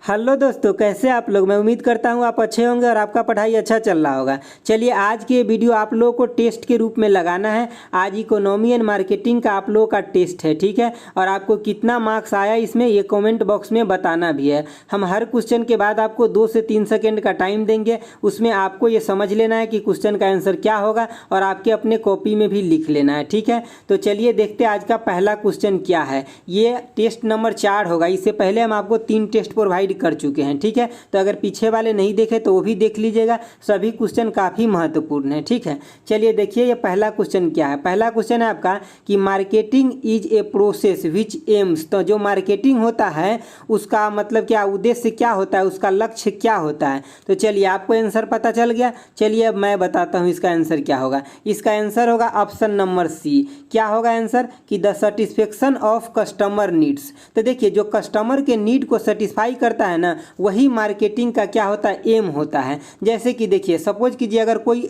Hello दोस्तों, कैसे आप लोग। मैं उम्मीद करता हूँ आप अच्छे होंगे और आपका पढ़ाई अच्छा चल रहा होगा। चलिए, आज की ये वीडियो आप लोगों को टेस्ट के रूप में लगाना है। आज इकोनॉमी एंड मार्केटिंग का आप लोगों का टेस्ट है, ठीक है। और आपको कितना मार्क्स आया इसमें ये कमेंट बॉक्स में बताना भी है। हम हर क्वेश्चन के बाद आपको 2 से 3 सेकेंड का टाइम देंगे। उसमें आपको ये समझ लेना है कि क्वेश्चन का आंसर क्या होगा और आपके अपने कॉपी में भी लिख लेना है, ठीक है। तो चलिए देखते हैं आज का पहला क्वेश्चन क्या है। ये टेस्ट नंबर 4 होगा। इससे पहले हम आपको 3 टेस्ट प्रोवाइड कर चुके हैं, ठीक है। तो अगर पीछे वाले नहीं देखे तो वो भी देख लीजिएगा। सभी क्वेश्चन काफ़ी महत्वपूर्ण है, ठीक है। चलिए देखिए ये पहला क्वेश्चन क्या है। पहला क्वेश्चन है आपका कि marketing is a process which aims. तो जो मार्केटिंग होता है उसका मतलब क्या, उद्देश्य क्या होता है, उसका लक्ष्य क्या होता है। तो चलिए आपको आंसर पता चल गया। चलिए अब मैं बताता हूँ इसका आंसर क्या होगा। इसका आंसर होगा ऑप्शन नंबर सी। क्या होगा आंसर कि the satisfaction of customer needs. तो देखिए जो कस्टमर के नीड को सेटिस्फाई करता है ना, वही मार्केटिंग का क्या होता है, एम होता है। जैसे कि देखिए सपोज कीजिए अगर कोई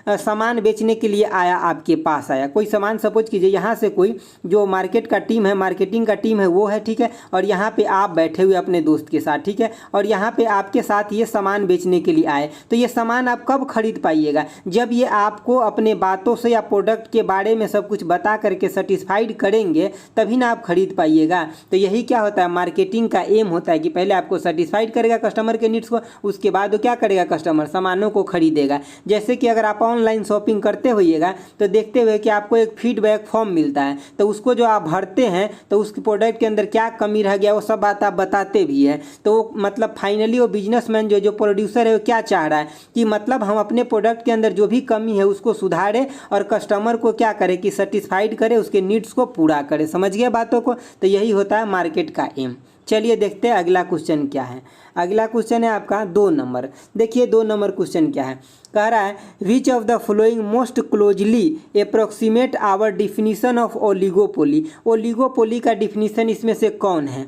सामान बेचने के लिए आया, आपके पास आया कोई सामान, सपोज कीजिए यहाँ से कोई जो मार्केट का टीम है, मार्केटिंग का टीम है वो है, ठीक है। और यहाँ पे आप बैठे हुए अपने दोस्त के साथ, ठीक है। और यहाँ पे आपके साथ ये सामान बेचने के लिए आए। तो ये सामान आप कब खरीद पाइएगा, जब ये आपको अपने बातों से या प्रोडक्ट के बारे में सब कुछ बता करके सेटिस्फाइड करेंगे, तभी ना आप खरीद पाइएगा। तो यही क्या होता है, मार्केटिंग का एम होता है कि पहले आपको सेटिस्फाइड करेगा कस्टमर के नीड्स को, उसके बाद वो क्या करेगा, कस्टमर सामानों को खरीदेगा। जैसे कि अगर आप ऑनलाइन शॉपिंग करते होइएगा तो देखते हुए कि आपको एक फीडबैक फॉर्म मिलता है, तो उसको जो आप भरते हैं तो उस प्रोडक्ट के अंदर क्या कमी रह गया वो सब बात आप बताते भी है। तो मतलब फाइनली वो बिजनेसमैन जो प्रोड्यूसर है वो क्या चाह रहा है कि मतलब हम अपने प्रोडक्ट के अंदर जो भी कमी है उसको सुधारें और कस्टमर को क्या करे कि सेटिस्फाइड करे, उसके नीड्स को पूरा करे। समझ गए बातों को। तो यही होता है मार्केट का एम। चलिए देखते हैं अगला क्वेश्चन क्या है। अगला क्वेश्चन है आपका 2 नंबर। देखिए 2 नंबर क्वेश्चन क्या है। कह रहा है which of the following most closely approximate our definition of oligopoly. Oligopoly का डिफिनीशन इसमें से कौन है।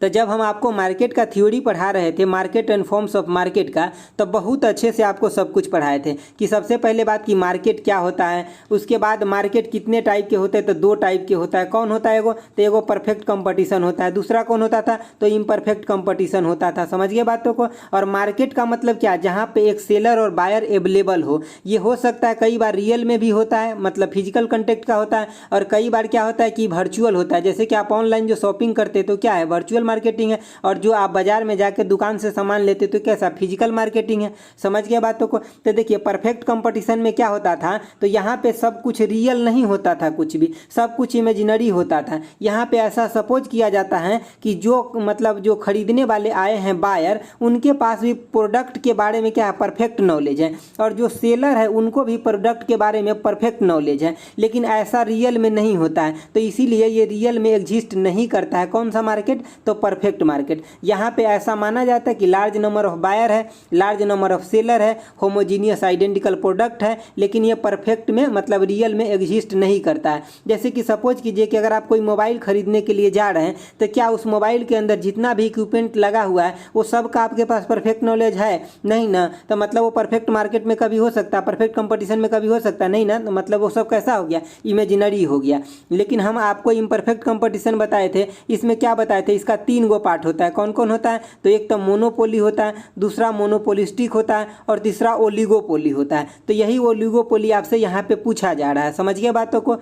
तो जब हम आपको मार्केट का थ्योरी पढ़ा रहे थे, market and forms of market का, तो बहुत अच्छे से आपको सब कुछ पढ़ाए थे कि सबसे पहले बात कि मार्केट क्या होता है, उसके बाद मार्केट कितने टाइप के होते हैं, तो 2 टाइप के होता है। कौन होता है एगो, तो एगो परफेक्ट कंपटीशन होता है, दूसरा कौन होता था, तो इम्परफेक्ट कंपटीशन होता था। समझ गए बातों को। और मार्केट का मतलब क्या, जहाँ पे एक सेलर और बायर अवेलेबल हो। ये हो सकता है कई बार रियल में भी होता है, मतलब फिजिकल कॉन्टेक्ट का होता है, और कई बार क्या होता है कि वर्चुअल होता है। जैसे कि आप ऑनलाइन जो शॉपिंग करते हैं तो क्या है, वर्चुअल मार्केटिंग है। और जो आप बाजार में जाकर दुकान से सामान लेते तो कैसा, फिजिकल मार्केटिंग है। समझ गया बातों को। तो देखिए परफेक्ट कंपटीशन में क्या होता था, तो यहाँ पे सब कुछ रियल नहीं होता था, कुछ भी सब कुछ इमेजिनरी होता था। यहाँ पे ऐसा सपोज किया जाता है कि जो मतलब जो खरीदने वाले आए हैं बायर, उनके पास भी प्रोडक्ट के बारे में क्या है, परफेक्ट नॉलेज है, और जो सेलर है उनको भी प्रोडक्ट के बारे में परफेक्ट नॉलेज है। लेकिन ऐसा रियल में नहीं होता है। तो इसीलिए ये रियल में एग्जिस्ट नहीं करता है। कौन सा मार्केट, तो परफेक्ट मार्केट। यहाँ पे ऐसा माना जाता है कि लार्ज नंबर ऑफ बायर है, लार्ज नंबर ऑफ सेलर है, होमोजीनियस आइडेंटिकल प्रोडक्ट है, लेकिन ये परफेक्ट में मतलब रियल में एग्जिस्ट नहीं करता है। जैसे कि सपोज कीजिए कि अगर आप कोई मोबाइल खरीदने के लिए जा रहे हैं, तो क्या उस मोबाइल के अंदर जितना भी इक्विपमेंट लगा हुआ है वो सब का आपके पास परफेक्ट नॉलेज है, नहीं ना। तो मतलब वो परफेक्ट मार्केट में कभी हो सकता है, परफेक्ट कंपटीशन में कभी हो सकता है, नहीं ना। तो मतलब वो सब कैसा हो गया, इमेजिनरी हो गया। लेकिन हम आपको इम्परफेक्ट कंपटीशन बताए थे, इसमें क्या बताए थे, इसका 3 गो पार्ट होता है। कौन कौन होता है, तो एक तो मोनोपोली होता है, दूसरा मोनोपोलिस्टिक होता है, और तीसरा ओलिगोपोली होता है। तो यही ओलिगोपोली आपसे यहाँ पे पूछा जा रहा है। समझ गए बातों को।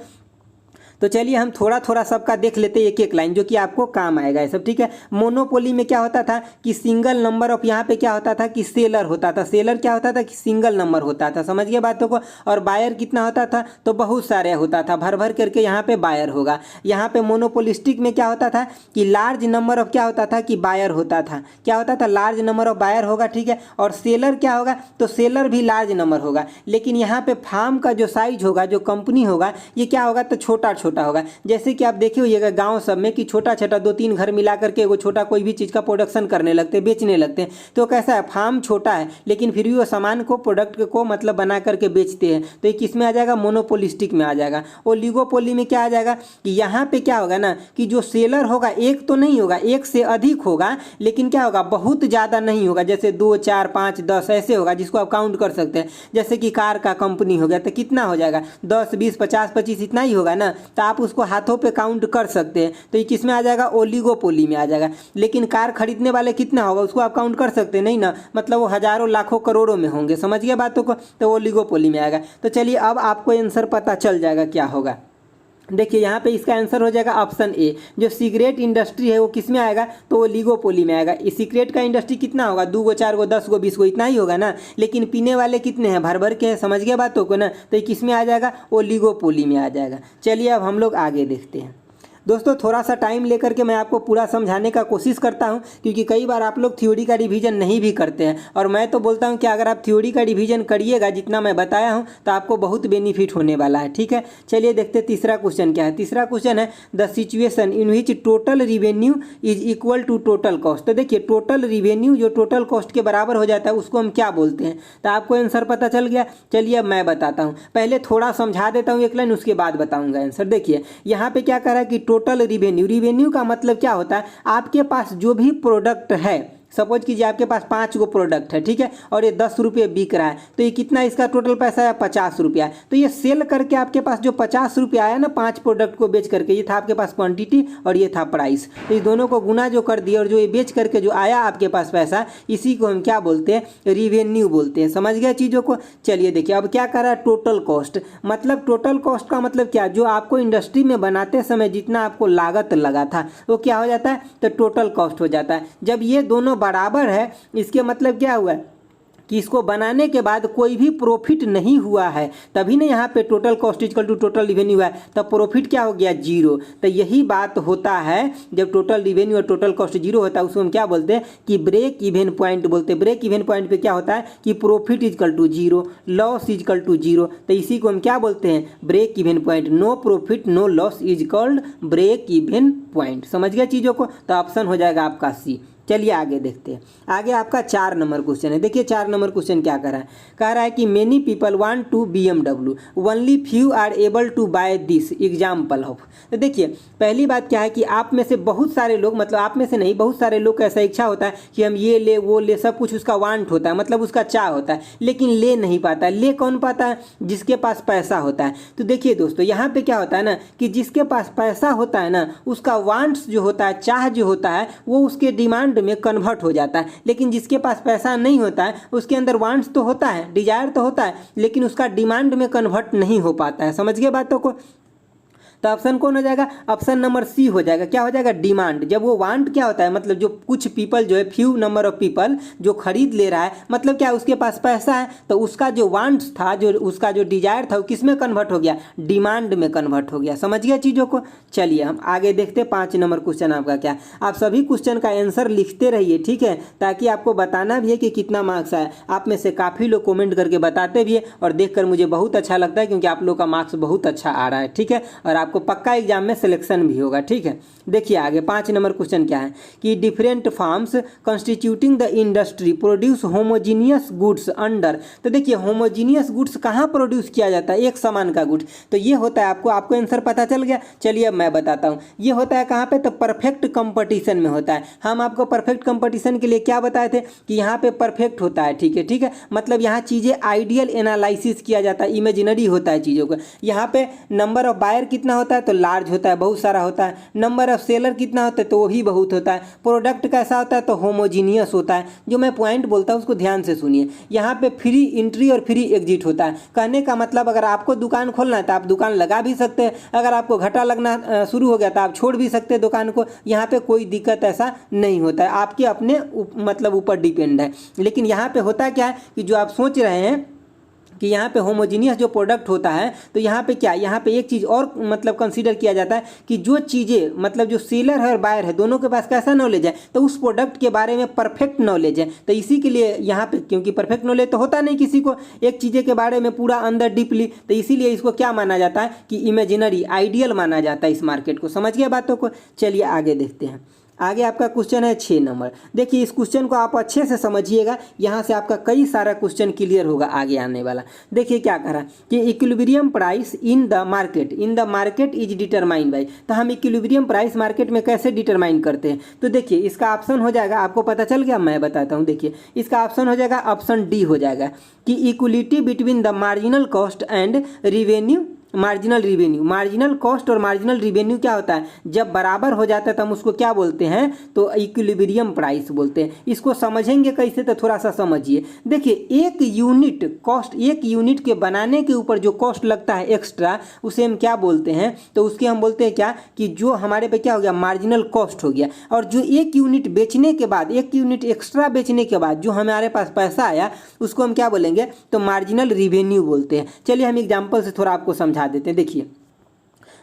तो चलिए हम थोड़ा थोड़ा सबका देख लेते हैं एक एक लाइन, जो कि आपको काम आएगा ये सब, ठीक है। मोनोपोली में क्या होता था कि सिंगल नंबर ऑफ, यहाँ पे क्या होता था कि सेलर होता था। सेलर क्या होता था कि सिंगल नंबर होता था। समझ गए बातों को। और बायर कितना होता था, तो बहुत सारे होता था, भर भर करके यहाँ पे बायर होगा। यहाँ पे मोनोपोलिस्टिक में क्या होता था कि लार्ज नंबर ऑफ क्या होता था कि बायर होता था। क्या होता था, लार्ज नंबर ऑफ बायर होगा, ठीक है। और सेलर क्या होगा, तो सेलर भी लार्ज नंबर होगा। लेकिन यहाँ पे फार्म का जो साइज होगा, जो कंपनी होगा, ये क्या होगा, तो छोटा छोटा होगा। जैसे कि आप देखे होइएगा गांव सब में कि छोटा छोटा 2-3 घर मिला करके वो छोटा कोई भी चीज़ का प्रोडक्शन करने लगते हैं, बेचने लगते हैं। तो कैसा है, फार्म छोटा है लेकिन फिर भी वो सामान को, प्रोडक्ट को मतलब बना करके बेचते हैं। तो ये किस में आ जाएगा, मोनोपोलिस्टिक में आ जाएगा। ओलिगोपोली में क्या आ जाएगा कि यहाँ पे क्या होगा ना कि जो सेलर होगा एक तो नहीं होगा, एक से अधिक होगा, लेकिन क्या होगा, बहुत ज़्यादा नहीं होगा। जैसे 2, 4, 5, 10 ऐसे होगा जिसको आप काउंट कर सकते हैं। जैसे कि कार का कंपनी हो गया तो कितना हो जाएगा, 10, 20, 50, 25 इतना ही होगा ना। तो आप उसको हाथों पे काउंट कर सकते हैं। तो ये किस में आ जाएगा, ओलिगोपोली में आ जाएगा। लेकिन कार खरीदने वाले कितना होगा उसको आप काउंट कर सकते हैं नहीं ना, मतलब वो हजारों लाखों करोड़ों में होंगे, समझ गए बातों को, तो ओलिगोपोली में आएगा। तो चलिए अब आपको आंसर पता चल जाएगा क्या होगा। देखिए यहाँ पे इसका आंसर हो जाएगा ऑप्शन ए, जो सिगरेट इंडस्ट्री है वो किस में आएगा, तो वो ओलिगोपोली में आएगा। इस सिगरेट का इंडस्ट्री कितना होगा, 2 गो 4 गो 10 गो 20 गो इतना ही होगा ना, लेकिन पीने वाले कितने हैं, भर भर के हैं, समझ गए बातों को ना, तो ये किस में आ जाएगा, ओलिगोपोली में आ जाएगा। चलिए अब हम लोग आगे देखते हैं। दोस्तों थोड़ा सा टाइम लेकर के मैं आपको पूरा समझाने का कोशिश करता हूं, क्योंकि कई बार आप लोग थ्योरी का रिवीजन नहीं भी करते हैं, और मैं तो बोलता हूं कि अगर आप थ्योरी का रिवीजन करिएगा जितना मैं बताया हूं तो आपको बहुत बेनिफिट होने वाला है, ठीक है। चलिए देखते हैं तीसरा क्वेश्चन क्या है। तीसरा क्वेश्चन है the situation in which total revenue is equal to total cost. तो देखिए टोटल रिवेन्यू जो टोटल कॉस्ट के बराबर हो जाता है उसको हम क्या बोलते हैं, तो आपको आंसर पता चल गया। चलिए अब मैं बताता हूँ, पहले थोड़ा समझा देता हूँ एक लाइन, उसके बाद बताऊँगा आंसर। देखिए यहाँ पे क्या कह रहा है कि टोटल रिवेन्यू का मतलब क्या होता है, आपके पास जो भी प्रोडक्ट है, सपोज कीजिए आपके पास 5 गो प्रोडक्ट है, ठीक है, और ये 10 रुपये बिक रहा है, तो ये कितना इसका टोटल पैसा है, 50 रुपया। तो ये सेल करके आपके पास जो 50 रुपया आया ना 5 प्रोडक्ट को बेच करके, ये था आपके पास क्वांटिटी और ये था प्राइस, तो इस दोनों को गुना जो कर दिया और जो ये बेच करके जो आया आपके पास पैसा, इसी को हम क्या बोलते हैं, रिवेन्यू बोलते हैं। समझ गए चीज़ों को। चलिए देखिए अब क्या कर रहा है, टोटल कॉस्ट, मतलब टोटल कॉस्ट का मतलब क्या, जो आपको इंडस्ट्री में बनाते समय जितना आपको लागत लगा था वो क्या हो जाता है, तो टोटल कॉस्ट हो जाता है। जब ये दोनों बराबर है इसके मतलब क्या हुआ है कि इसको बनाने के बाद कोई भी प्रॉफिट नहीं हुआ है, तभी ना यहाँ पे total cost equal to total revenue है, तब प्रॉफिट क्या हो गया, जीरो। तो यही बात होता है जब टोटल रिवेन्यू और टोटल कॉस्ट जीरो होता है, उसको हम क्या बोलते हैं कि ब्रेक इवन पॉइंट बोलते हैं। ब्रेक इवन पॉइंट पे क्या होता है कि profit equal to zero, loss equal to zero, तो इसी को हम क्या बोलते हैं, break even point. No profit no loss is called break even point. समझ गया चीज़ों को, तो ऑप्शन हो जाएगा आपका सी। चलिए आगे देखते हैं। आगे आपका 4 नंबर क्वेश्चन है। देखिए 4 नंबर क्वेश्चन क्या कर रहा है, कह रहा है कि many people want to BMW, only few are able to buy this, example of. तो देखिए पहली बात क्या है कि आप में से बहुत सारे लोग, मतलब आप में से नहीं, बहुत सारे लोग का ऐसा इच्छा होता है कि हम ये ले वो ले, सब कुछ उसका वांट होता है, मतलब उसका चाह होता है, लेकिन ले नहीं पाता है। ले कौन पाता है, जिसके पास पैसा होता है। तो देखिए दोस्तों यहाँ पे क्या होता है ना कि जिसके पास पैसा होता है ना, उसका वांट्स जो होता है, चाह जो होता है, वो उसके डिमांड में कन्वर्ट हो जाता है। लेकिन जिसके पास पैसा नहीं होता है उसके अंदर वांट्स तो होता है, डिजायर तो होता है, लेकिन उसका डिमांड में कन्वर्ट नहीं हो पाता है। समझ गए बातों को। तो ऑप्शन कौन हो जाएगा, ऑप्शन नंबर सी हो जाएगा। क्या हो जाएगा, डिमांड। जब वो वांट क्या होता है, मतलब जो कुछ पीपल जो है, फ्यू नंबर ऑफ पीपल जो खरीद ले रहा है, मतलब क्या उसके पास पैसा है, तो उसका जो वांट्स था, जो उसका जो डिजायर था, वो किस में कन्वर्ट हो गया, डिमांड में कन्वर्ट हो गया। समझ गया चीज़ों को। चलिए हम आगे देखते हैं 5 नंबर क्वेश्चन आपका क्या। आप सभी क्वेश्चन का आंसर लिखते रहिए, ठीक है, ताकि आपको बताना भी है कि कितना मार्क्स आया। आप में से काफ़ी लोग कॉमेंट करके बताते भी है, और देखकर मुझे बहुत अच्छा लगता है, क्योंकि आप लोग का मार्क्स बहुत अच्छा आ रहा है, ठीक है, और आपको पक्का एग्जाम में सिलेक्शन भी होगा, ठीक है। देखिए आगे 5 नंबर क्वेश्चन क्या है कि different farms constituting the industry produce homogeneous goods under. तो देखिए होमोजीनियस गुड्स कहाँ प्रोड्यूस किया जाता है, एक समान का गुड, तो ये होता है, आपको आंसर पता चल गया। चलिए अब मैं बताता हूँ, ये होता है कहाँ पे, तो परफेक्ट कंपटीशन में होता है। हम आपको परफेक्ट कंपटीशन के लिए क्या बताए थे कि यहाँ पे परफेक्ट होता है, ठीक है, ठीक है, मतलब यहाँ चीज़ें आइडियल एनालिसिस किया जाता है, इमेजिनरी होता है चीज़ों का। यहाँ पे नंबर ऑफ बायर कितना होता है, तो लार्ज होता है, बहुत सारा होता है। नंबर ऑफ सेलर कितना होता है, तो वो भी बहुत होता है। प्रोडक्ट कैसा होता है, तो होमोजीनियस होता है। जो मैं पॉइंट बोलता हूँ उसको ध्यान से सुनिए। यहाँ पे फ्री एंट्री और फ्री एग्जिट होता है। कहने का मतलब अगर आपको दुकान खोलना है तो आप दुकान लगा भी सकते हैं, अगर आपको घाटा लगना शुरू हो गया तो आप छोड़ भी सकते हैं दुकान को। यहाँ पे कोई दिक्कत ऐसा नहीं होता है, आपके अपने मतलब ऊपर डिपेंड है। लेकिन यहाँ पे होता क्या है कि जो आप सोच रहे हैं कि यहाँ पे होमोजीनियस जो प्रोडक्ट होता है, तो यहाँ पे क्या, यहाँ पे एक चीज़ और मतलब कंसीडर किया जाता है कि जो चीज़ें मतलब जो सेलर है और बायर है दोनों के पास कैसा नॉलेज है, तो उस प्रोडक्ट के बारे में परफेक्ट नॉलेज है। तो इसी के लिए यहाँ पे, क्योंकि परफेक्ट नॉलेज तो होता नहीं किसी को एक चीज़ें के बारे में पूरा अंदर डीपली, तो इसीलिए इसको क्या माना जाता है कि इमेजिनरी, आइडियल माना जाता है इस मार्केट को। समझ गए बातों को। चलिए आगे देखते हैं। आगे आपका क्वेश्चन है 6 नंबर। देखिए इस क्वेश्चन को आप अच्छे से समझिएगा, यहाँ से आपका कई सारा क्वेश्चन क्लियर होगा आगे आने वाला। देखिए क्या कह रहा है कि equilibrium price in the market is determined by. तो हम इक्विलिब्रियम प्राइस मार्केट में कैसे डिटरमाइन करते हैं, तो देखिए इसका ऑप्शन हो जाएगा, आपको पता चल गया, मैं बताता हूँ। देखिए इसका ऑप्शन हो जाएगा, ऑप्शन डी हो जाएगा कि equality between the marginal cost and revenue marginal revenue. Marginal cost और मार्जिनल रिवेन्यू क्या होता है, जब बराबर हो जाता है तो हम उसको क्या बोलते हैं, तो इक्विलिब्रियम प्राइस बोलते हैं। इसको समझेंगे कैसे, तो थोड़ा सा समझिए। देखिए एक यूनिट कॉस्ट, एक यूनिट के बनाने के ऊपर जो कॉस्ट लगता है एक्स्ट्रा, उसे हम क्या बोलते हैं, तो उसके हम बोलते हैं क्या, कि जो हमारे पे क्या हो गया, मार्जिनल कॉस्ट हो गया। और जो एक यूनिट बेचने के बाद, एक यूनिट एक्स्ट्रा बेचने के बाद जो हमारे पास पैसा आया, उसको हम क्या बोलेंगे, तो मार्जिनल रिवेन्यू बोलते हैं। चलिए हम एग्जांपल से थोड़ा आपको समझा देते हैं। देखिए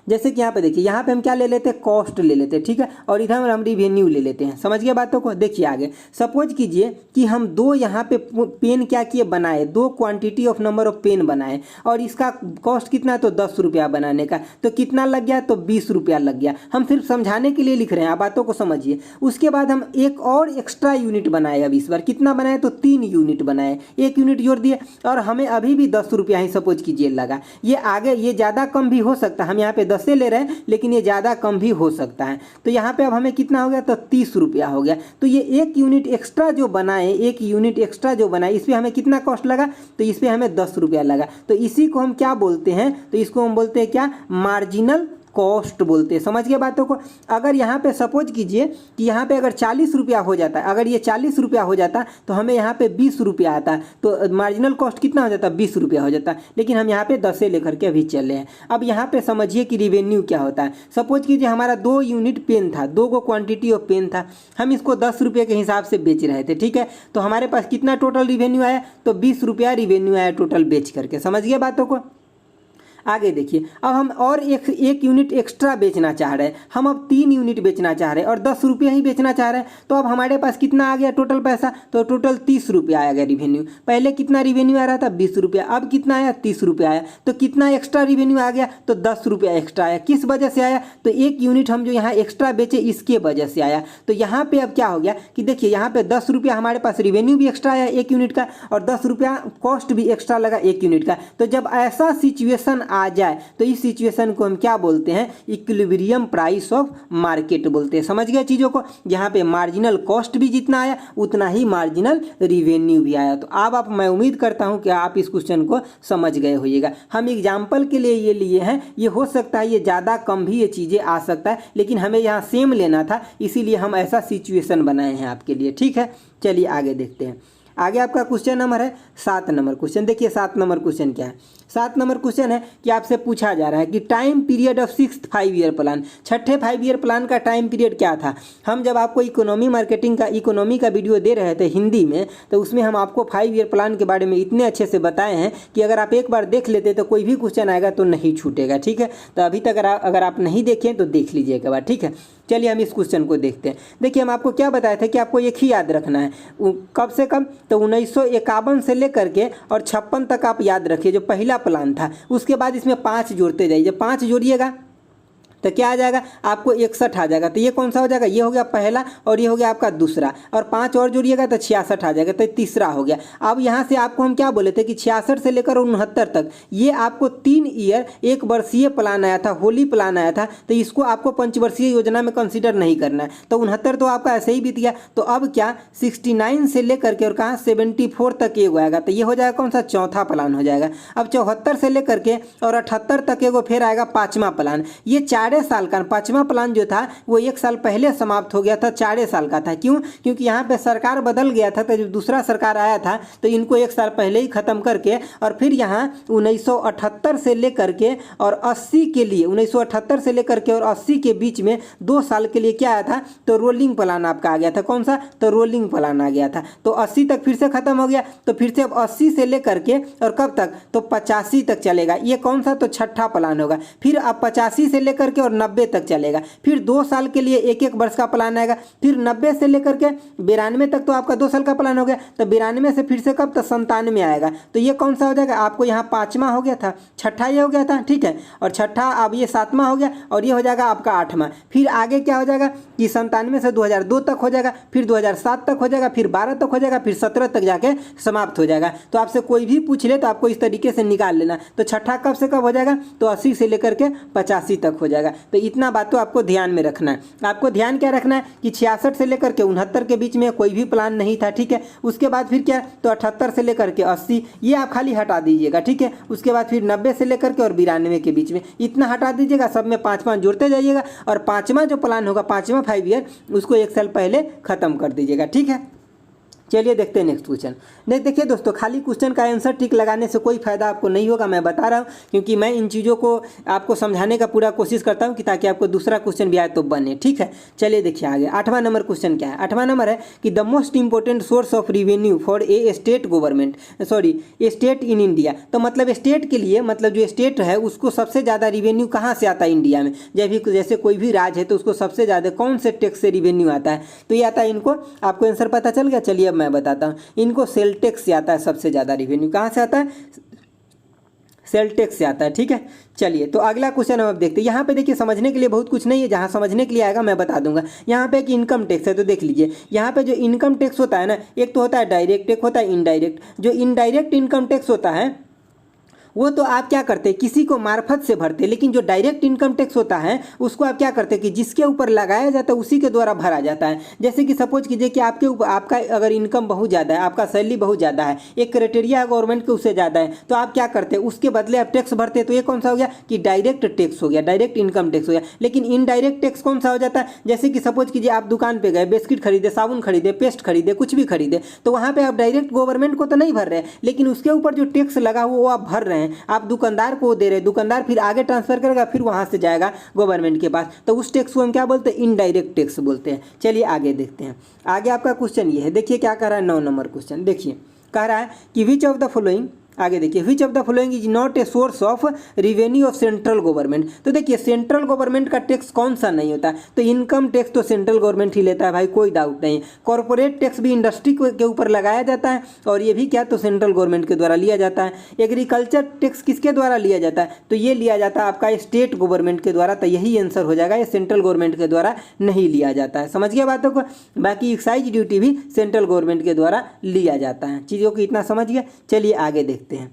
जैसे कि यहाँ पे देखिए, यहाँ पे हम क्या ले लेते हैं, कॉस्ट ले लेते हैं, ठीक है, और इधर हम रिवेन्यू ले लेते हैं। समझ गए बातों को। देखिए आगे सपोज कीजिए कि हम दो यहाँ पे पेन क्या किए, बनाए, दो quantity of number of pen बनाए, और इसका कॉस्ट कितना है, तो 10 रुपया बनाने का। तो कितना लग गया, तो 20 रुपया लग गया। हम सिर्फ समझाने के लिए लिख रहे हैं, आप बातों को समझिए। उसके बाद हम एक और एक्स्ट्रा यूनिट बनाए, अब इस बार कितना बनाए, तो 3 यूनिट बनाए, एक यूनिट जोड़ दिए, और हमें अभी भी 10 रुपया ही सपोज कीजिए लगा। ये आगे ये ज़्यादा कम भी हो सकता है, हम यहाँ पे 10 से ले रहे हैं, लेकिन ये ज़्यादा कम भी हो सकता है। तो यहाँ पे अब हमें कितना हो गया, तो 30 रुपया हो गया। तो ये एक यूनिट एक्स्ट्रा जो बनाए, एक यूनिट एक्स्ट्रा जो बनाए, इस पर हमें कितना कॉस्ट लगा, तो इस पर हमें 10 रुपया लगा। तो इसी को हम क्या बोलते हैं, तो इसको हम बोलते हैं क्या, मार्जिनल कॉस्ट बोलते हैं। समझ गए बातों को। अगर यहाँ पे सपोज कीजिए कि यहाँ पे अगर 40 रुपया हो जाता है, अगर ये 40 रुपया हो जाता तो हमें यहाँ पे 20 रुपया आता है, तो मार्जिनल कॉस्ट कितना हो जाता, 20 रुपया हो जाता। लेकिन हम यहाँ पे 10 से लेकर के अभी चले हैं। अब यहाँ पे समझिए कि रिवेन्यू क्या होता है। सपोज कीजिए हमारा 2 यूनिट पेन था, 2 को क्वांटिटी ऑफ पेन था, हम इसको 10 रुपये के हिसाब से बेच रहे थे, ठीक है। तो हमारे पास कितना टोटल रिवेन्यू आया, तो 20 रुपया रिवेन्यू आया टोटल बेच करके। समझ गए बातों को। आगे देखिए, अब हम और एक यूनिट एक्स्ट्रा बेचना चाह रहे हैं, हम अब 3 यूनिट बेचना चाह रहे हैं और 10 रुपये ही बेचना चाह रहे हैं। तो अब हमारे पास कितना आ गया टोटल पैसा, तो टोटल 30 रुपया आ गया रिवेन्यू। पहले कितना रिवेन्यू आ रहा था, 20 रुपया, अब कितना आया, 30 रुपया आया। तो कितना एक्स्ट्रा रिवेन्यू आ गया, तो 10 रुपया एक्स्ट्रा आया। किस वजह से आया, तो एक यूनिट हम जो यहाँ एक्स्ट्रा बेचे इसके वजह से आया। तो यहाँ पे अब क्या हो गया कि देखिए यहाँ पे 10 रुपया हमारे पास रिवेन्यू भी एक्स्ट्रा आया एक यूनिट का, और 10 रुपया कॉस्ट भी एक्स्ट्रा लगा एक यूनिट का। तो जब ऐसा सिचुएशन आ जाए तो इस सिचुएशन को हम क्या बोलते हैं, इक्विलिब्रियम प्राइस ऑफ मार्केट बोलते हैं। समझ गए चीज़ों को। यहाँ पे मार्जिनल कॉस्ट भी जितना आया उतना ही मार्जिनल रिवेन्यू भी आया। तो अब आप, मैं उम्मीद करता हूँ कि आप इस क्वेश्चन को समझ गए होइएगा। हम एग्जाम्पल के लिए ये लिए हैं, ये हो सकता है ये ज़्यादा कम भी ये चीज़ें आ सकता है, लेकिन हमें यहाँ सेम लेना था, इसीलिए हम ऐसा सिचुएशन बनाए हैं आपके लिए, ठीक है। चलिए आगे देखते हैं। आगे आपका क्वेश्चन नंबर है 7 नंबर क्वेश्चन। देखिए 7 नंबर क्वेश्चन क्या है। 7 नंबर क्वेश्चन है कि आपसे पूछा जा रहा है कि time period of 6th 5 year plan, छठे 5 ईयर प्लान का टाइम पीरियड क्या था। हम जब आपको इकोनॉमी मार्केटिंग का इकोनॉमी का वीडियो दे रहे थे हिंदी में, तो उसमें हम आपको 5 ईयर प्लान के बारे में इतने अच्छे से बताए हैं कि अगर आप एक बार देख लेते तो कोई भी क्वेश्चन आएगा तो नहीं छूटेगा, ठीक है। तो अभी तक अगर आप नहीं देखें तो देख लीजिए एक बार, ठीक है। चलिए हम इस क्वेश्चन को देखते हैं। देखिए हम आपको क्या बताए थे कि आपको एक ही याद रखना है, कब से कब, तो 1951 से लेकर के और 56 तक आप याद रखिए जो पहला प्लान था। उसके बाद इसमें 5 जोड़ते जाइए, जब 5 जोड़िएगा तो क्या आ जाएगा, आपको 61 आ जाएगा। तो ये कौन सा हो जाएगा, ये हो गया पहला, और ये हो गया आपका दूसरा, और 5 और जोड़िएगा तो 66 आ जाएगा, तो तीसरा हो गया। अब यहाँ से आपको हम क्या बोले थे कि 66 से लेकर 69 तक ये आपको 3 ईयर, एक वर्षीय प्लान आया था, होली प्लान आया था, तो इसको आपको पंचवर्षीय योजना में कंसिडर नहीं करना है। तो 69 तो आपका ऐसे ही बीत गया। तो अब क्या 69 से लेकर के और कहाँ 74 तक एगो आएगा, तो ये हो जाएगा कौन सा, चौथा प्लान हो जाएगा। अब 74 से लेकर के और 78 तक एगो फिर आएगा 5वां प्लान। ये 4 साल का 5वां प्लान जो था वो 1 साल पहले समाप्त हो गया था, 4 साल का था। क्यों, क्योंकि यहाँ पे सरकार बदल गया था, तो जब दूसरा सरकार आया था तो इनको 1 साल पहले ही खत्म करके, और फिर यहाँ 1978 से लेकर के और 80 के लिए, 1978 से लेकर के और 80 के बीच में 2 साल के लिए क्या आया था, तो रोलिंग प्लान आपका आ गया था। कौन सा, तो रोलिंग प्लान आ गया था। तो 80 तक फिर से खत्म हो गया, तो फिर से अब 80 से लेकर के और कब तक, तो 85 तक चलेगा। ये कौन सा, तो छठा प्लान होगा। फिर अब 85 से लेकर के और 90 तक चलेगा। फिर 2 साल के लिए 1-1 वर्ष का प्लान आएगा। फिर 90 से लेकर के 92 तक तो आपका 2 साल का प्लान हो गया। तो 92 से फिर से कब, तो 97 आएगा। तो ये कौन सा हो जाएगा, आपको यहाँ 5वां हो गया था, छठा ये हो गया था, ठीक है। और छठा अब ये 7वां हो गया, और ये हो जाएगा आपका 8वां। फिर आगे क्या हो जाएगा कि 97 से 2002 तक हो जाएगा, फिर 2007 तक हो जाएगा, फिर 12 तक हो जाएगा, फिर 17 तक जाके समाप्त हो जाएगा। तो आपसे कोई भी पूछ ले तो आपको इस तरीके से निकाल लेना। तो छठा कब से कब हो जाएगा, तो 80 से लेकर के 85 तक हो जाएगा। जाएगा। तो इतना बात तो आपको ध्यान में रखना है। आपको ध्यान क्या रखना है कि 66 से लेकर के 69 के बीच में कोई भी प्लान नहीं था, ठीक है। उसके बाद फिर क्या, तो 78 से लेकर के 80 ये आप खाली हटा दीजिएगा, ठीक है। उसके बाद फिर 90 से लेकर के और 92 के बीच में इतना हटा दीजिएगा, सब में 5-5 जोड़ते जाइएगा और पाँचवा जो प्लान होगा, पाँचवा 5 ईयर, उसको 1 साल पहले खत्म कर दीजिएगा, ठीक है। चलिए देखते हैं नेक्स्ट क्वेश्चन। देखिए दोस्तों, खाली क्वेश्चन का आंसर टिक लगाने से कोई फायदा आपको नहीं होगा, मैं बता रहा हूँ, क्योंकि मैं इन चीज़ों को आपको समझाने का पूरा कोशिश करता हूँ कि ताकि आपको दूसरा क्वेश्चन भी आए तो बने, ठीक है। चलिए देखिए आगे 8वां नंबर क्वेश्चन क्या है। 8वां नंबर है कि the most important source of revenue for a state government, A state in India. तो मतलब स्टेट के लिए, मतलब जो स्टेट है उसको सबसे ज़्यादा रिवेन्यू कहाँ से आता है इंडिया में। जैसे कोई भी राज्य है तो उसको सबसे ज़्यादा कौन से टैक्स से रिवेन्यू आता है, तो ये आता है इनको, आपको आंसर पता चल गया। चलिए मैं बताता हूँ, इनको सेल टैक्स से आता है सबसे ज़्यादा रिवेन्यू। कहाँ से आता है, सेल टैक्स से आता है, ठीक है। चलिए तो अगला क्वेश्चन हम अब देखते हैं। यहाँ पे देखिए समझने के लिए बहुत कुछ नहीं है, जहाँ समझने के लिए आएगा मैं बता दूंगा। यहाँ पे एक इनकम टैक्स है, तो देख लीजिए यहाँ पे जो इनकम टैक्स होता है ना, एक तो होता है डायरेक्ट, एक होता है इनडायरेक्ट। जो इनडायरेक्ट इनकम टैक्स होता है वो तो आप क्या करते हैं, किसी को मार्फत से भरते हैं, लेकिन जो डायरेक्ट इनकम टैक्स होता है उसको आप क्या करते हैं कि जिसके ऊपर लगाया जाता है उसी के द्वारा भरा जाता है। जैसे कि सपोज कीजिए कि आपके ऊपर, आपका अगर इनकम बहुत ज़्यादा है, आपका सैलरी बहुत ज़्यादा है, एक क्राइटेरिया गवर्नमेंट के उससे ज़्यादा है, तो आप क्या करते हैं, उसके बदले आप टैक्स भरते हैं। तो ये कौन सा हो गया कि डायरेक्ट टैक्स हो गया, डायरेक्ट इनकम टैक्स हो गया। लेकिन इनडायरेक्ट टैक्स कौन सा हो जाता है, जैसे कि सपोज कीजिए आप दुकान पर गए, बिस्किट खरीदे, साबुन खरीदे, पेस्ट खरीदे, कुछ भी खरीदे, तो वहाँ पर आप डायरेक्ट गवर्नमेंट को तो नहीं भर रहे हैं, लेकिन उसके ऊपर जो टैक्स लगा हुआ वो आप भर रहे हैं, आप दुकानदार को दे रहे, दुकानदार फिर आगे ट्रांसफर करेगा, फिर वहां से जाएगा गवर्नमेंट के पास, तो उस टैक्स को हम क्या बोलते हैं, इनडायरेक्ट टैक्स बोलते हैं। चलिए आगे देखते हैं। आगे आपका क्वेश्चन ये है, देखिए क्या कह रहा है 9 नंबर क्वेश्चन। देखिए कह रहा है कि विच ऑफ द फॉलोइंग, आगे देखिए, विच of the following is not a source of revenue of central government. तो देखिए सेंट्रल गवर्नमेंट का टैक्स कौन सा नहीं होता, तो इनकम टैक्स तो सेंट्रल गवर्नमेंट ही लेता है भाई, कोई डाउट नहीं। कॉर्पोरेट टैक्स भी इंडस्ट्री के ऊपर लगाया जाता है और ये भी क्या, तो सेंट्रल गवर्नमेंट के द्वारा लिया जाता है। एग्रीकल्चर टैक्स किसके द्वारा लिया जाता है, तो ये लिया जाता है आपका स्टेट गवर्नमेंट के द्वारा, तो यही आंसर हो जाएगा, ये सेंट्रल गवर्नमेंट के द्वारा नहीं लिया जाता है। समझ गया बातों को। बाकी एक्साइज ड्यूटी भी सेंट्रल गवर्नमेंट के द्वारा लिया जाता है। चीज़ों को इतना समझ गया। चलिए आगे देखते हैं।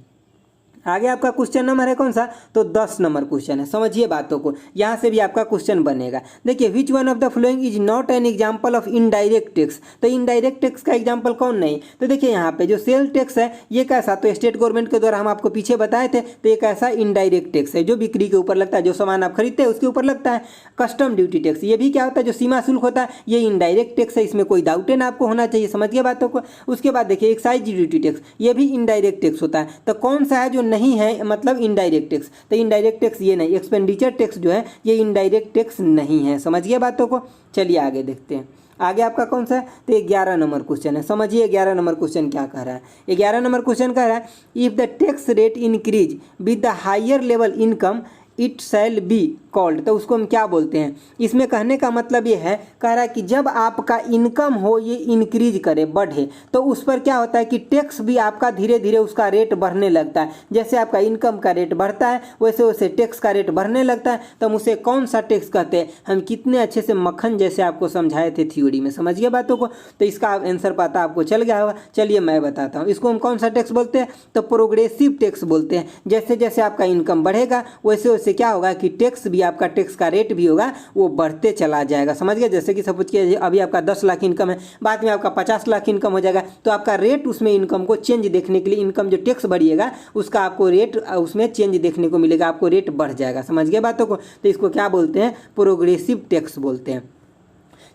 आगे आपका क्वेश्चन नंबर है कौन सा, तो 10 नंबर क्वेश्चन है। समझिए बातों को, यहाँ से भी आपका क्वेश्चन बनेगा। देखिए which one of the following is not an example of indirect tax. तो इनडायरेक्ट टैक्स का एग्जांपल कौन नहीं, तो देखिए यहाँ पे जो सेल टैक्स है ये कैसा, तो स्टेट गवर्नमेंट के द्वारा हम आपको पीछे बताए थे, तो ये कैसा इनडायरेक्ट टैक्स है, जो बिक्री के ऊपर लगता है, जो सामान आप खरीदते हैं उसके ऊपर लगता है। कस्टम ड्यूटी टैक्स, ये भी क्या होता है, जो सीमा शुल्क होता है, ये इनडायरेक्ट टैक्स है, इसमें कोई डाउट है ना आपको होना चाहिए। समझिए बातों को। उसके बाद देखिए एक्साइज ड्यूटी टैक्स, ये भी इनडायरेक्ट टैक्स होता है। तो कौन सा है जो नहीं है, मतलब इनडायरेक्ट टैक्स, तो इनडायरेक्ट टैक्स ये नहीं, एक्सपेंडिचर टैक्स जो है ये इनडायरेक्ट टैक्स नहीं है। समझिए बातों को। चलिए आगे देखते हैं। आगे आपका कौन सा है, तो 11 नंबर क्वेश्चन है। समझिए 11 नंबर क्वेश्चन क्या कह रहा है। 11 नंबर क्वेश्चन कह रहा है if the tax rate increase with the higher level income it shall be called. तो उसको हम क्या बोलते हैं, इसमें कहने का मतलब ये है, कह रहा है कि जब आपका इनकम हो ये इंक्रीज करे, बढ़े, तो उस पर क्या होता है कि टैक्स भी आपका धीरे धीरे उसका रेट बढ़ने लगता है। जैसे आपका इनकम का रेट बढ़ता है वैसे वैसे टैक्स का रेट बढ़ने लगता है। तो हम उसे कौन सा टैक्स कहते हैं, हम कितने अच्छे से मक्खन जैसे आपको समझाए थे थ्योरी में। समझिए बातों को। तो इसका आंसर पता आपको चल गया होगा। चलिए मैं बताता हूँ, इसको हम कौन सा टैक्स बोलते हैं, तो प्रोग्रेसिव टैक्स बोलते हैं। जैसे जैसे आपका इनकम बढ़ेगा वैसे वैसे क्या होगा कि टैक्स भी, आपका टैक्स का रेट भी होगा वो बढ़ते चला जाएगा। समझ गए। जैसे कि सपोज किया अभी आपका 10 लाख इनकम है, बाद में आपका 50 लाख इनकम हो जाएगा, तो आपका रेट उसमें इनकम को चेंज देखने के लिए, इनकम जो टैक्स बढ़िएगा उसका आपको रेट उसमें चेंज देखने को मिलेगा, आपको रेट बढ़ जाएगा। समझ गए बातों को। तो इसको क्या बोलते हैं, प्रोग्रेसिव टैक्स बोलते हैं।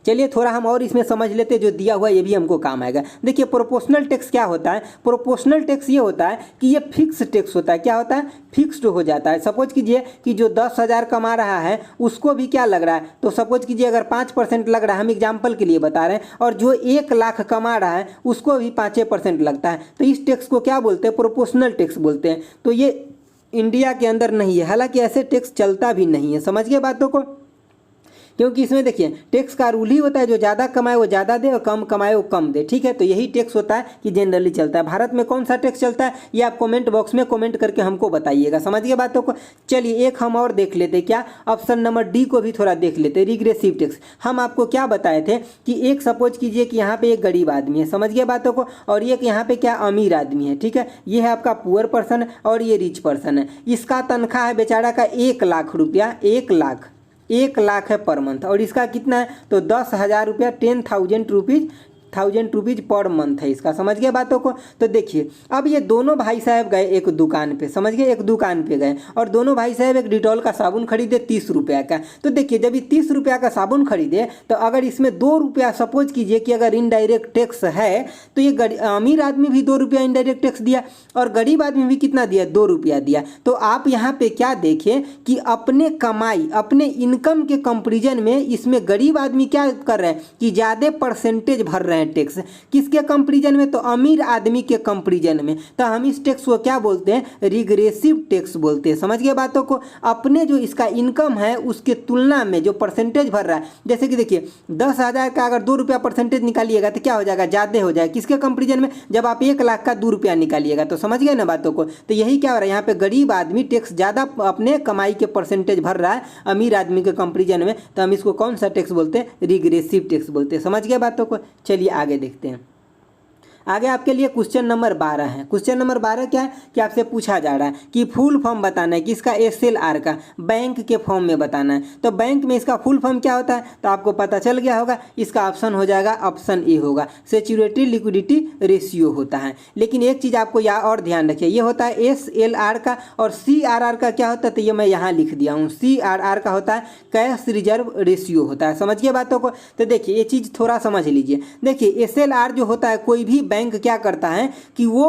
चलिए थोड़ा हम और इसमें समझ लेते हैं, जो दिया हुआ ये भी हमको काम आएगा। देखिए प्रोपोर्शनल टैक्स क्या होता है, प्रोपोर्शनल टैक्स ये होता है कि ये फिक्स टैक्स होता है। क्या होता है, फिक्स्ड हो जाता है। सपोज कीजिए कि जो 10,000 कमा रहा है उसको भी क्या लग रहा है, तो सपोज कीजिए अगर 5% लग रहा है, हम एग्जाम्पल के लिए बता रहे हैं, और जो 1 लाख कमा रहा है उसको भी 5% लगता है, तो इस टैक्स को क्या बोलते हैं, प्रोपोर्शनल टैक्स बोलते हैं। तो ये इंडिया के अंदर नहीं है, हालांकि ऐसे टैक्स चलता भी नहीं है। समझ गए बातों को। क्योंकि इसमें देखिए टैक्स का रूल ही होता है, जो ज़्यादा कमाए वो ज़्यादा दे और कम कमाए वो कम दे। ठीक है, तो यही टैक्स होता है कि जनरली चलता है। भारत में कौन सा टैक्स चलता है ये आप कमेंट बॉक्स में कमेंट करके हमको बताइएगा। समझ गए बातों को। चलिए एक हम और देख लेते, क्या ऑप्शन नंबर डी को भी थोड़ा देख लेते, रिग्रेसिव टैक्स। हम आपको क्या बताए थे कि एक सपोज कीजिए कि यहाँ पे एक गरीब आदमी है, समझ गए बातों को, और एक यहाँ पे क्या अमीर आदमी है। ठीक है, ये है आपका पुअर पर्सन और ये रिच पर्सन है। इसका तनख्वाह है बेचारा का 1 लाख रुपया, 1 लाख। 1,00,000 है पर मंथ, और इसका कितना है तो 10,000 रुपया, 10,000 रुपीज़ पर मंथ है इसका। समझ गए बातों को। तो देखिए अब ये दोनों भाई साहब गए एक दुकान पे, समझ गए, एक दुकान पे गए और दोनों भाई साहब एक डिटॉल का साबुन खरीदे 30 रुपया का। तो देखिए जब ये 30 रुपया का साबुन खरीदे तो अगर इसमें 2 रुपया सपोज कीजिए कि अगर इनडायरेक्ट टैक्स है तो ये अमीर आदमी भी 2 रुपया इनडायरेक्ट टैक्स दिया और गरीब आदमी भी कितना दिया, 2 रुपया दिया। तो आप यहाँ पे क्या देखें कि अपने कमाई, अपने इनकम के कंपेरिजन में इसमें गरीब आदमी क्या कर रहे हैं कि ज़्यादा परसेंटेज भर रहे हैं टैक्स। किसके कंपेरिजन में तो अमीर आदमी के कंपेरिजन में। तो हम इस टैक्स को क्या बोलते हैं, रिग्रेसिव टैक्स बोलते हैं। समझ गए बातों को। अपने जो इसका इनकम है उसके तुलना में जो परसेंटेज भर रहा है, जैसे कि देखिए 10,000 का अगर 2 रुपया परसेंटेज निकालिएगा तो क्या हो जाएगा, ज़्यादा हो जाएगा। किसके कंपेरिजन में, जब आप 1,00,000 का 2 रुपया निकालिएगा। तो समझ गए ना बातों को। तो यही क्या हो रहा है, यहाँ पे गरीब आदमी टैक्स ज़्यादा अपने कमाई के परसेंटेज भर रहा है अमीर आदमी के कंपेरिजन में। तो हम इसको कौन सा टैक्स बोलते हैं, रिग्रेसिव टैक्स बोलते हैं। समझ गए बातों को। चलिए आगे देखते हैं। आगे आपके लिए क्वेश्चन नंबर 12 है। क्वेश्चन नंबर 12 क्या है कि आपसे पूछा जा रहा है कि फुल फॉर्म बताना है किसका, SLR का, बैंक के फॉर्म में बताना है। तो बैंक में इसका फुल फॉर्म क्या होता है तो आपको पता चल गया होगा। इसका ऑप्शन हो जाएगा, ऑप्शन ए होगा, सिक्योरिटी लिक्विडिटी रेशियो होता है। लेकिन एक चीज़ आपको यहाँ और ध्यान रखिए, ये होता है SLR का, और CRR का क्या होता है तो ये मैं यहाँ लिख दिया हूँ। CRR का होता है कैश रिजर्व रेशियो होता है। समझ गए बातों को। तो देखिए ये चीज़ थोड़ा समझ लीजिए। देखिए SLR जो होता है, कोई भी बैंक क्या करता है कि वो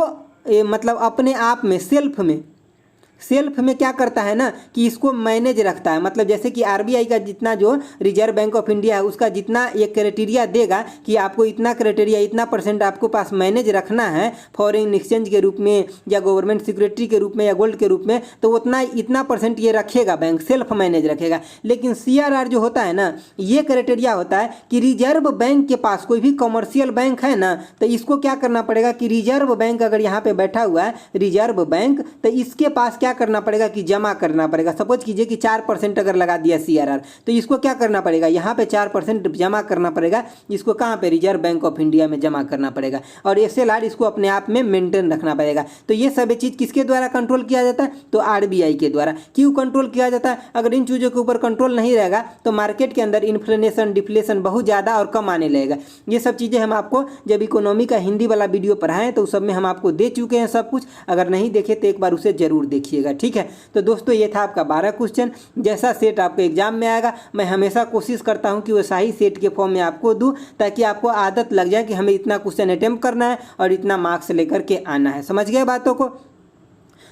मतलब अपने आप में सेल्फ में क्या करता है ना कि इसको मैनेज रखता है। मतलब जैसे कि RBI का जितना जो रिजर्व बैंक ऑफ इंडिया है उसका जितना ये क्राइटेरिया देगा कि आपको इतना क्राइटेरिया, इतना परसेंट आपको पास मैनेज रखना है फॉरेन एक्सचेंज के रूप में या गवर्नमेंट सिक्योरिटी के रूप में या गोल्ड के रूप में, तो उतना इतना परसेंट ये रखेगा बैंक, सेल्फ मैनेज रखेगा। लेकिन CRR जो होता है ना, ये क्राइटेरिया होता है कि रिजर्व बैंक के पास, कोई भी कमर्शियल बैंक है ना, तो इसको क्या करना पड़ेगा कि रिजर्व बैंक अगर यहाँ पे बैठा हुआ है रिजर्व बैंक, तो इसके पास क्या करना पड़ेगा कि जमा करना पड़ेगा। सपोज कीजिए कि 4% अगर लगा दिया CRR, तो इसको क्या करना पड़ेगा, यहाँ पे 4% जमा करना पड़ेगा। इसको कहाँ पे, रिजर्व बैंक ऑफ इंडिया में जमा करना पड़ेगा। और SLR इसको अपने आप में मेंटेन रखना पड़ेगा। तो ये सभी चीज़ किसके द्वारा कंट्रोल किया जाता है तो RBI के द्वारा। क्यों कंट्रोल किया जाता है, अगर इन चीज़ों के ऊपर कंट्रोल नहीं रहेगा तो मार्केट के अंदर इन्फ्लेशन डिफ्लेशन बहुत ज़्यादा और कम आने लगेगा। ये सब चीज़ें हम आपको जब इकोनॉमी का हिंदी वाला वीडियो पढ़ाएं तो उस सब में हम आपको दे चुके हैं सब कुछ। अगर नहीं देखे तो एक बार उसे जरूर देखिएगा, ठीक है। तो दोस्तों ये था आपका 12 क्वेश्चन। जैसा सेट आपको एग्जाम में आएगा, मैं हमेशा कोशिश करता हूं कि वो सही सेट के फॉर्म में आपको दूं, ताकि आपको आदत लग जाए कि हमें इतना क्वेश्चन अटेम्प्ट करना है और इतना मार्क्स लेकर के आना है। समझ गए बातों को।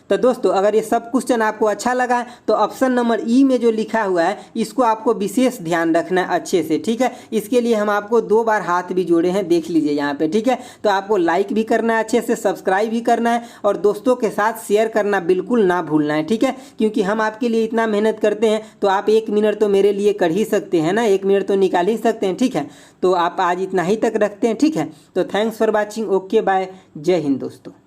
तो दोस्तों अगर ये सब क्वेश्चन आपको अच्छा लगा तो ऑप्शन नंबर ई में जो लिखा हुआ है इसको आपको विशेष ध्यान रखना है अच्छे से, ठीक है। इसके लिए हम आपको 2 बार हाथ भी जोड़े हैं, देख लीजिए यहाँ पे, ठीक है। तो आपको लाइक भी करना है अच्छे से, सब्सक्राइब भी करना है और दोस्तों के साथ शेयर करना बिल्कुल ना भूलना है, ठीक है। क्योंकि हम आपके लिए इतना मेहनत करते हैं तो आप 1 मिनट तो मेरे लिए कर ही सकते हैं ना, 1 मिनट तो निकाल ही सकते हैं, ठीक है। तो आप आज इतना ही तक रखते हैं, ठीक है। तो thanks for watching, okay bye, जय हिंद दोस्तों।